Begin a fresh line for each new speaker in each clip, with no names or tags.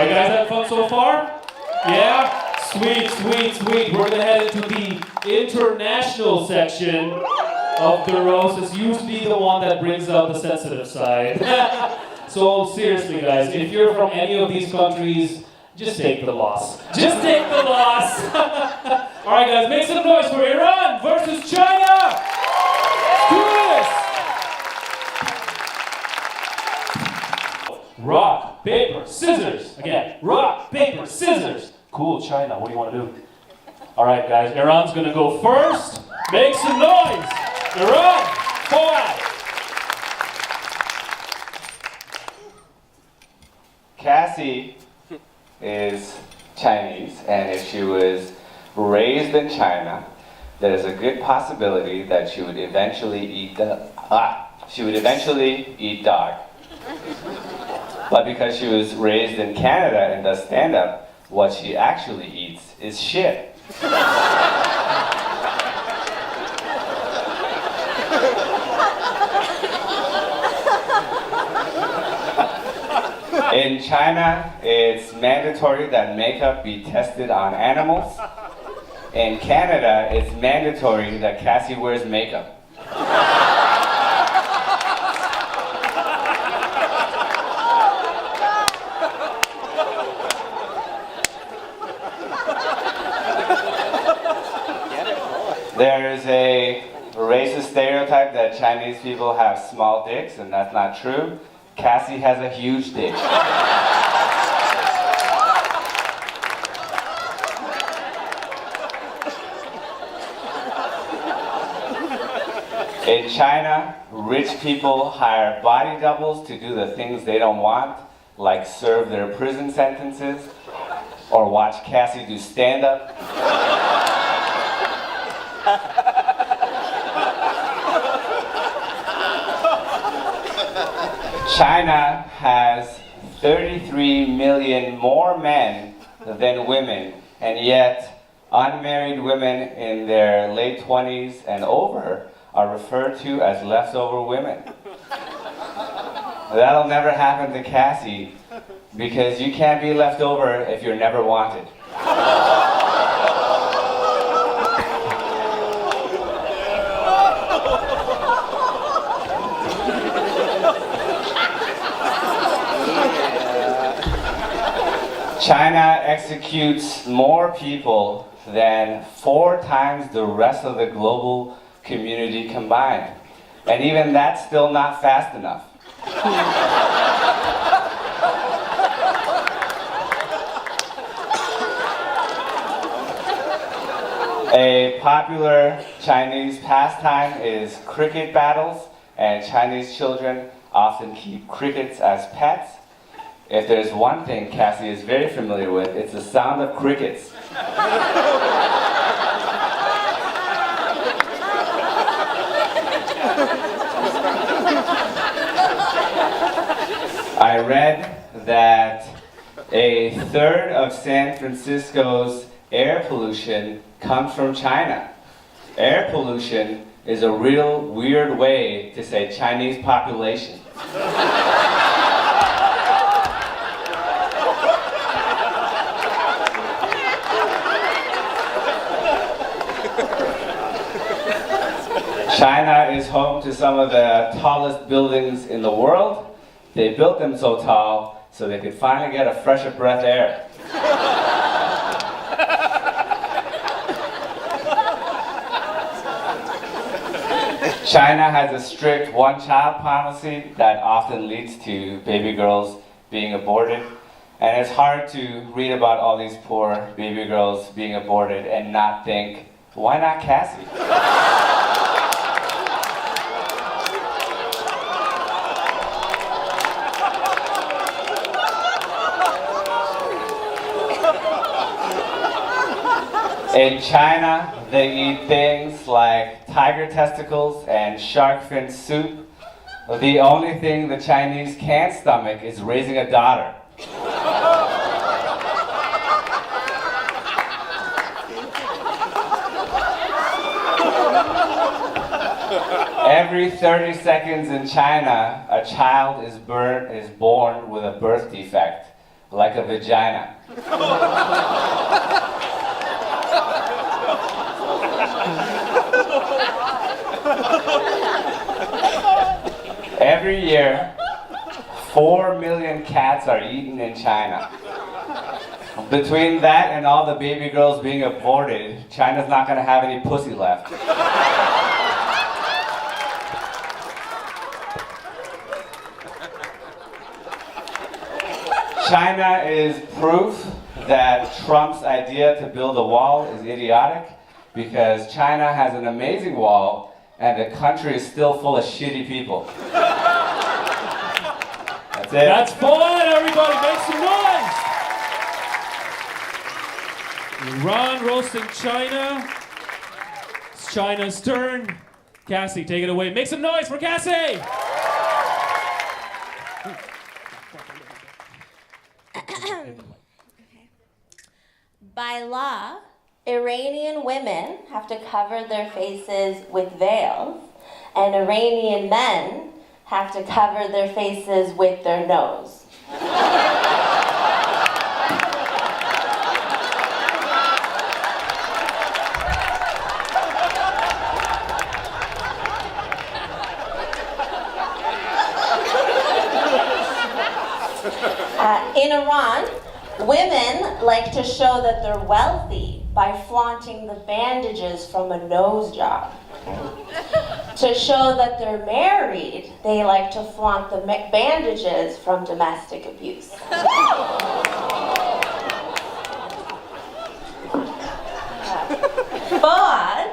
Are you guys having fun so far? Yeah? Sweet, sweet, sweet. We're gonna head into the international section of the roast. It's usually the one that brings out the sensitive side. So seriously guys, if you're from any of these countries, just take the loss. Just take the loss. Alright guys, make some noise for Iran versus China! Let's do this! Rock, paper, scissors. Again, rock, paper, scissors. Cool, China, what do you want to do? Alright guys, Iran's gonna go first. Make some noise! Iran, forward!
Cassie is Chinese, and if she was raised in China, there's a good possibility that she would eventually eat dog. But because she was raised in Canada and does stand-up, what she actually eats is shit. In China, it's mandatory that makeup be tested on animals. In Canada, it's mandatory that Cassie wears makeup. There's a racist stereotype that Chinese people have small dicks, and that's not true. Cassie has a huge dick. In China, rich people hire body doubles to do the things they don't want, like serve their prison sentences, or watch Cassie do stand-up. China has 33 million more men than women, and yet unmarried women in their late 20s and over are referred to as leftover women. That'll never happen to Cassie, because you can't be left over if you're never wanted. China executes more people than 4 times the rest of the global community combined. And even that's still not fast enough. A popular Chinese pastime is cricket battles, and Chinese children often keep crickets as pets. If there's one thing Cassie is very familiar with, it's the sound of crickets. I read that a third of San Francisco's air pollution comes from China. Air pollution is a real weird way to say Chinese population. China is home to some of the tallest buildings in the world. They built them so tall so they could finally get a fresher breath air. China has a strict one-child policy that often leads to baby girls being aborted. And it's hard to read about all these poor baby girls being aborted and not think, why not Cassie? In China, they eat things like tiger testicles and shark fin soup. The only thing the Chinese can't stomach is raising a daughter. Every 30 seconds in China, a child is born with a birth defect. like a vagina. Every year, 4 million cats are eaten in China. Between that and all the baby girls being aborted, China's not going to have any pussy left. China is proof that Trump's idea to build a wall is idiotic because China has an amazing wall and the country is still full of shitty people. That's it.
That's fun, everybody. Make some noise. Iran roasting China. It's China's turn. Cassie, take it away. Make some noise for Cassie.
By law, Iranian women have to cover their faces with veils, and Iranian men have to cover their faces with their nose. In Iran, women like to show that they're wealthy by flaunting the bandages from a nose job. To show that they're married, they like to flaunt the bandages from domestic abuse. Fuad,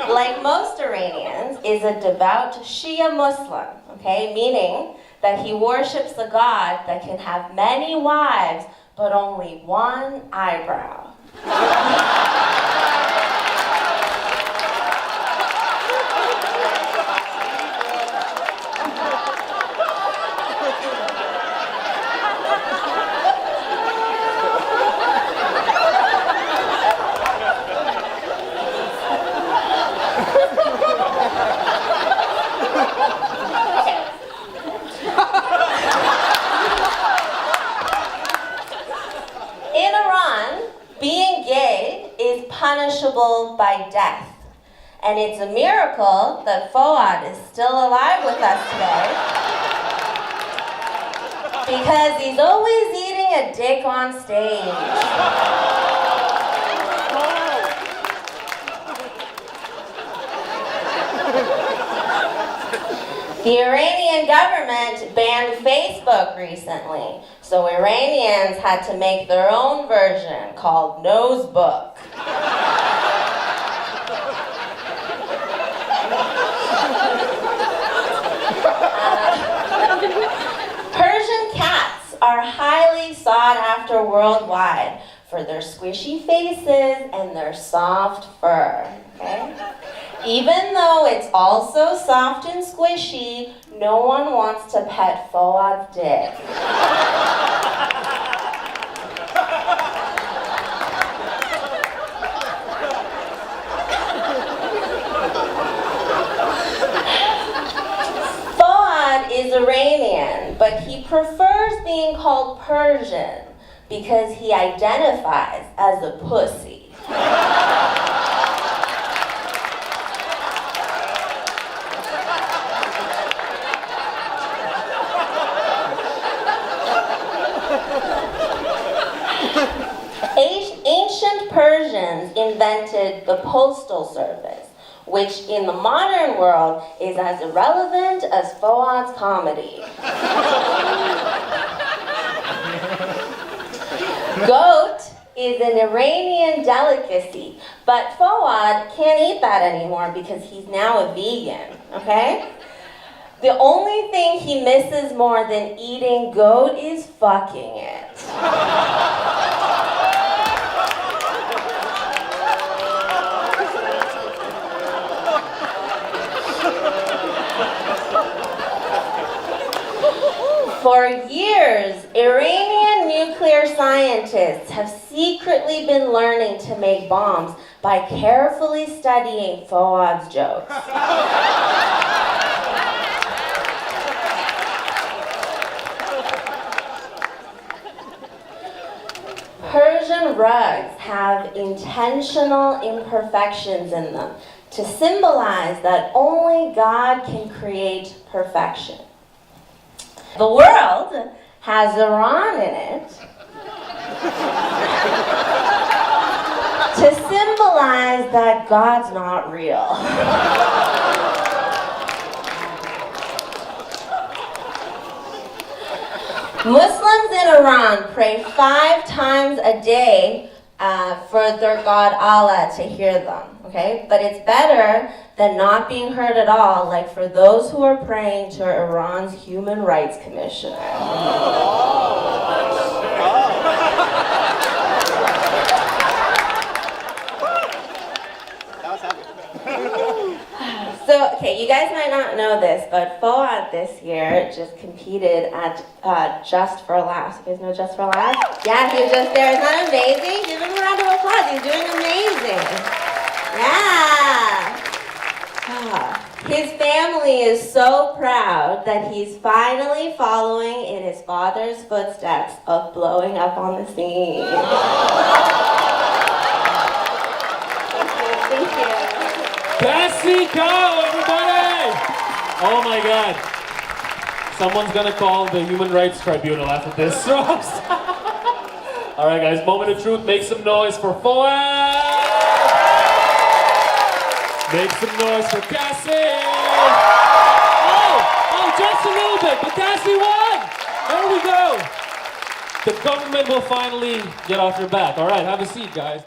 like most Iranians, is a devout Shia Muslim, okay? Meaning that he worships a god that can have many wives, but only one eyebrow. In Iran, being gay is punishable by death. And it's a miracle that Fuad is still alive with us today. Because he's always eating a dick on stage. The Iranian government banned Facebook recently, so Iranians had to make their own version called Nosebook. Persian cats are highly sought after worldwide for their squishy faces and their soft fur, okay? Even though it's also soft and squishy, no one wants to pet Fuad's dick. Fuad is Iranian, but he prefers being called Persian because he identifies as a pussy. Ancient Persians invented the postal service, which in the modern world is as irrelevant as Fuad's comedy. Goat is an Iranian delicacy, but Fuad can't eat that anymore because he's now a vegan, okay? The only thing he misses more than eating goat is fucking it. For years, Iranian nuclear scientists have secretly been learning to make bombs by carefully studying Fuad's jokes. Persian rugs have intentional imperfections in them to symbolize that only God can create perfection. The world has Iran in it to symbolize that God's not real. Muslims in Iran pray 5 times a day for their God Allah to hear them, okay? But it's better than not being heard at all, like for those who are praying to Iran's Human Rights Commissioner. So, okay, you guys might not know this, but Fouad this year just competed at Just for Laughs. You guys know Just for Laughs? Yeah, he was just there. Isn't that amazing? Give him a round of applause. He's doing amazing. Yeah. His family is so proud that he's finally following in his father's footsteps of blowing up on the scene. Thank you.
Cassie Cow, everybody! Oh my God. Someone's gonna call the Human Rights Tribunal after this roast. All right, guys, moment of truth. Make some noise for Fouad. Make some noise for Cassie. Oh, just a little bit, but Cassie won. There we go. The government will finally get off your back. All right, have a seat, guys.